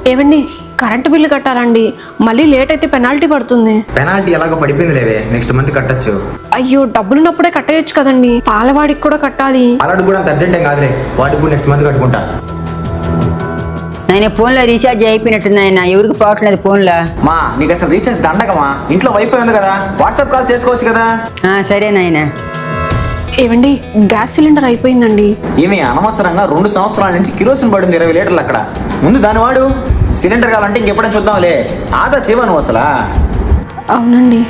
ఏవండి current bill కట్టాలండి, మళ్ళీ లేట్ అయితే పెనాల్టీ పడుతుంది. పెనాల్టీ ఎలాగో పడిపోయింది లేవే, నెక్స్ట్ మంత్ కట్టచ్చు. అయ్యో డబ్బులున్నప్పుడే కట్టేయచ్చు కదండి, పాలవాడికి కూడా కట్టాలి. అలాంటి కూడా అంత అర్జెంట్ ఏం కాదులే, వాటికి కూడా నెక్స్ట్ మంత్ కట్టుకుంటా. నేను ఫోన్లో రీఛార్జ్ అయిపోయినట్టుంది ఆయన, ఎవరికి పోవట్లేదు ఫోన్లో. మా నీకు అసలు రీఛార్జ్ దండగమా, ఇంట్లో వైఫై ఉంది కదా, వాట్సాప్ కాల్ చేసుకోవచ్చు కదా. సరే నాయన. ఏవండి గ్యాస్ సిలిండర్ అయిపోయిందండి. ఏమి అనవసరంగా 2 సంవత్సరాల నుంచి కిరోసిన్ పడింది 20 లీటర్లు అక్కడ. ముందు దాని వాడు, సిలిండర్ కావాలంటే ఇంకెప్పుడైనా చూద్దాంలే. ఆదా చేవా నువ్వు అసలా? అవునండి.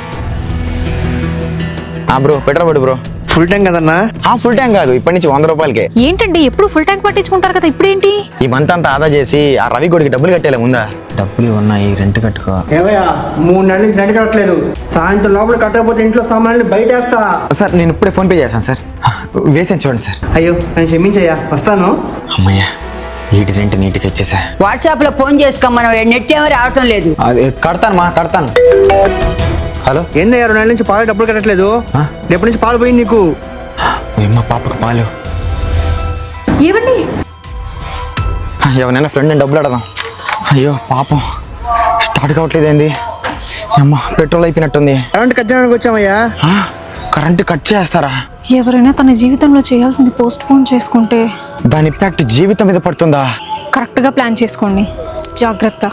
బ్రో పెట్రోల్ పడు బ్రో. ఫుల్ ట్యాంక్ కదన్నా? ఫుల్ ట్యాంక్ కాదు, ఇప్పటి నుంచి 100 రూపాయలకే. ఏంటండి ఎప్పుడు ఫుల్ ట్యాంక్ పట్టించుకుంటారు కదా, ఇప్పుడేంటి? ఈ మంత్ అంతా ఆదా చేసి ఆ రవి గొడికి డబ్బులు కట్టేలే ముందా. డబ్బులు ఉన్నాయి, రెంట్ కట్టుకో. ఏమయ్యా 3 నెలల నుంచి రెంట్ కట్టలేదు, సాయంత్రం లోపల కట్టకపోతే ఇంట్లో సామాన్లు బయటేస్తా. సార్ నేను ఇప్పుడే ఫోన్ పే చేశాను సార్, వేసాను చూడండి సార్. అయ్యో నేను క్షమించయ్యా, వస్తాను. అమ్మయ్యా వీటి రెంట్ నీట్గా ఇచ్చేసా. వాట్సాప్ లో ఫోన్ చేసుకోమను, నెట్ ఏమో రావటం లేదు. అది కడతాను మా కడతాను. హలో ఏందయ్యా 2 నెలల నుంచి పాలు డబ్బులు కట్టట్లేదు? ఎప్పటి నుంచి పాలు పోయింది నీకు? మా పాపకు పాలు. ఏవండి ఎవరైనా ఫ్రెండ్ డబ్బులు అడదాం. అయ్యో పాపం స్టార్ట్ కావట్లేదు ఏంది, అమ్మ పెట్రోల్ అయిపోయినట్టుంది. కరెంట్ కట్ చేయడానికి వచ్చామయ్యా. కరెంట్ కట్ చేస్తారా? ఎవరైనా తన జీవితంలో చేయాల్సింది పోస్ట్ పోన్ చేసుకుంటే దాని ఇంపాక్ట్ జీవితం మీద పడుతుందా? కరెక్ట్గా ప్లాన్ చేసుకోండి, జాగ్రత్త.